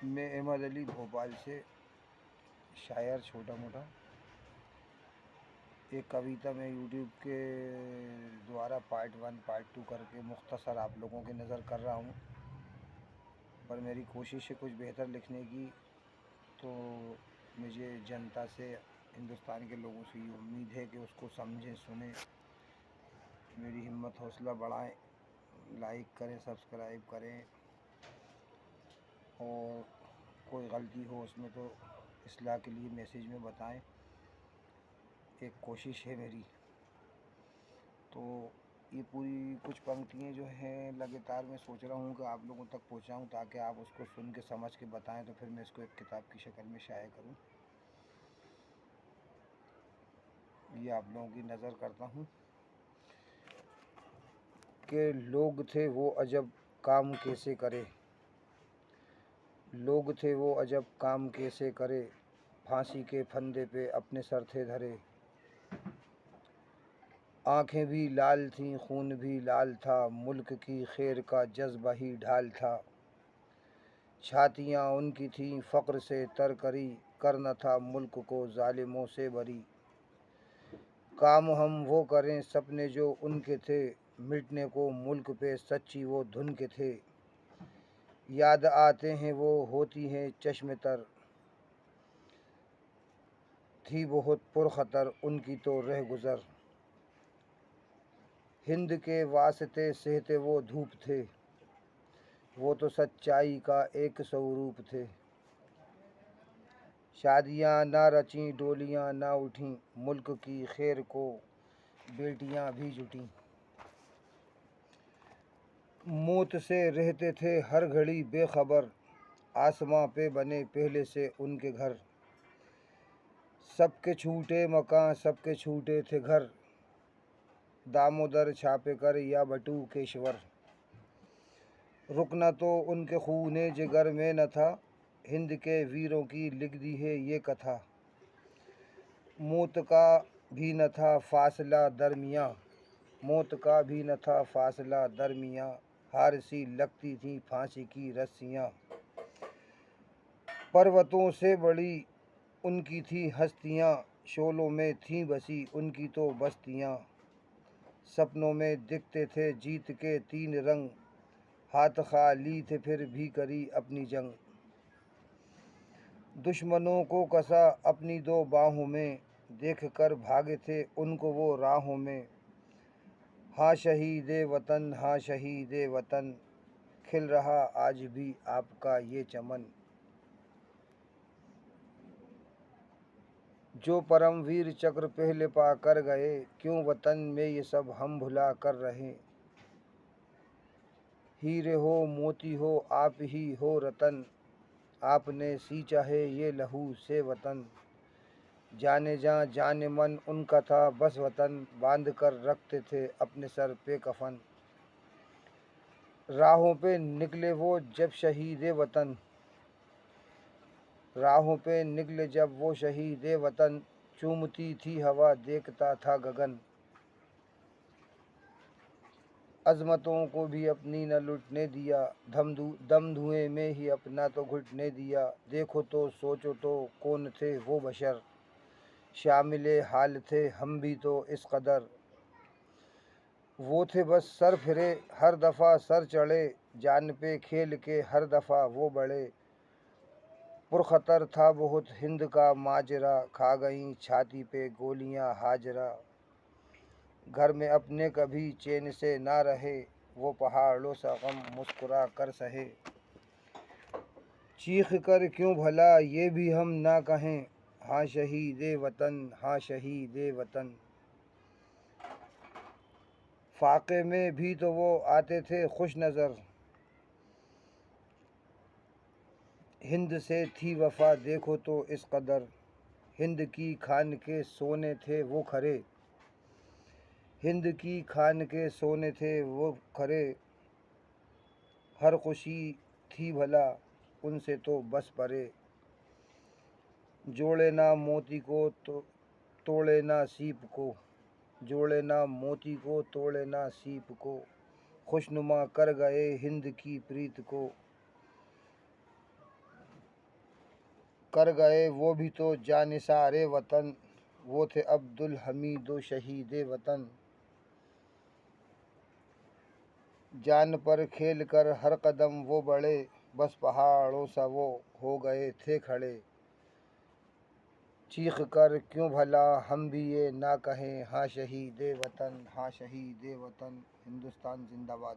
मैं अहमद अली भोपाल से, शायर छोटा मोटा। एक कविता मैं यूट्यूब के द्वारा पार्ट 1 पार्ट 2 करके मुख्तसर आप लोगों की नज़र कर रहा हूँ, पर मेरी कोशिश है कुछ बेहतर लिखने की। तो मुझे जनता से, हिंदुस्तान के लोगों से ये उम्मीद है कि उसको समझें, सुने, मेरी हिम्मत हौसला बढ़ाएं, लाइक करें, सब्सक्राइब करें, और कोई गलती हो उसमें तो इस्लाह के लिए मैसेज में बताएं। एक कोशिश है मेरी। तो ये पूरी कुछ पंक्तियाँ जो हैं लगातार मैं सोच रहा हूँ कि आप लोगों तक पहुँचाऊँ, ताकि आप उसको सुन के समझ के बताएं, तो फिर मैं इसको एक किताब की शक्ल में शाये करूँ। ये आप लोगों की नज़र करता हूँ कि लोग थे वो अजब काम कैसे करे, लोग थे वो अजब काम कैसे करे, फांसी के फंदे पे अपने सर थे धरे। आँखें भी लाल थीं, खून भी लाल था, मुल्क की खैर का जज्बा ही ढाल था। छातियाँ उनकी थीं फ़क्र से तर करी, कर न था मुल्क को ज़ालिमों से बरी। काम हम वो करें सपने जो उनके थे, मिटने को मुल्क पे सच्ची वो धुन के थे। याद आते हैं वो होती हैं चश्मे तर, थी बहुत पुरखतर उनकी तो रह गुज़र। हिंद के वास्ते सहते वो धूप थे, वो तो सच्चाई का एक स्वरूप थे। शादियाँ ना रचीं, डोलियाँ ना उठीं, मुल्क की खैर को बेटियाँ भी जुटीं। मौत से रहते थे हर घड़ी बेखबर, आसमां पे बने पहले से उनके घर। सबके छूटे मकान, सबके छूटे थे घर, दामोदर छापेकर या बटुकेश्वर। रुकना तो उनके खूने जिगर में न था, हिंद के वीरों की लिख दी है ये कथा। मौत का भी न था फासला दरमियाँ, मौत का भी न था फासला दरमियाँ, हार सी लगती थी फांसी की रस्सियाँ। पर्वतों से बड़ी उनकी थी हस्तियाँ, शोलों में थीं बसी उनकी तो बस्तियाँ। सपनों में दिखते थे जीत के 3 रंग, हाथ खाली थे फिर भी करी अपनी जंग। दुश्मनों को कसा अपनी 2 बाहों में, देख कर भागे थे उनको वो राहों में। हाँ शहीदे वतन, हाँ शहीदे वतन, खिल रहा आज भी आपका ये चमन। जो परमवीर चक्र पहले पा कर गए, क्यों वतन में ये सब हम भुला कर रहे। हीरे हो मोती हो आप ही हो रतन, आपने सींचा है ये लहू से वतन। जाने जा जाने मन उनका था बस वतन, बांध कर रखते थे अपने सर पे कफन। राहों पे निकले वो जब शहीदे वतन, राहों पे निकले जब वो शहीदे वतन, चूमती थी हवा देखता था गगन। अजमतों को भी अपनी न लुटने दिया, दम धुएं में ही अपना तो घुटने दिया। देखो तो सोचो तो कौन थे वो बशर, शामिले हाल थे हम भी तो इस कदर। वो थे बस सर फिरे हर दफ़ा सर चढ़े, जान पे खेल के हर दफ़ा वो बढ़े। पुरखतर था बहुत हिंद का माजरा, खा गईं छाती पे गोलियां हाजरा। घर में अपने कभी चैन से ना रहे, वो पहाड़ों सा गम मुस्कुरा कर सहे। चीख कर क्यों भला ये भी हम ना कहें, हाँ शहीदे वतन, हाँ शहीदे वतन। फाके में भी तो वो आते थे खुश नज़र, हिंद से थी वफ़ा देखो तो इस कदर। हिंद की खान के सोने थे वो खरे, हिंद की खान के सोने थे वो खरे। हर खुशी थी भला उनसे तो बस परे, जोड़े ना मोती को तो तोड़े ना सीप को, जोड़े ना मोती को तोड़े ना सीप को। खुशनुमा कर गए हिंद की प्रीत को, कर गए वो भी तो जानिसारे वतन, वो थे अब्दुल हमीद शहीद वतन। जान पर खेल कर हर कदम वो बढ़े, बस पहाड़ों सा वो हो गए थे खड़े। चीख कर क्यों भला हम भी ये ना कहें, हाँ शहीद वतन, हाँ शहीद वतन। हिंदुस्तान जिंदाबाद।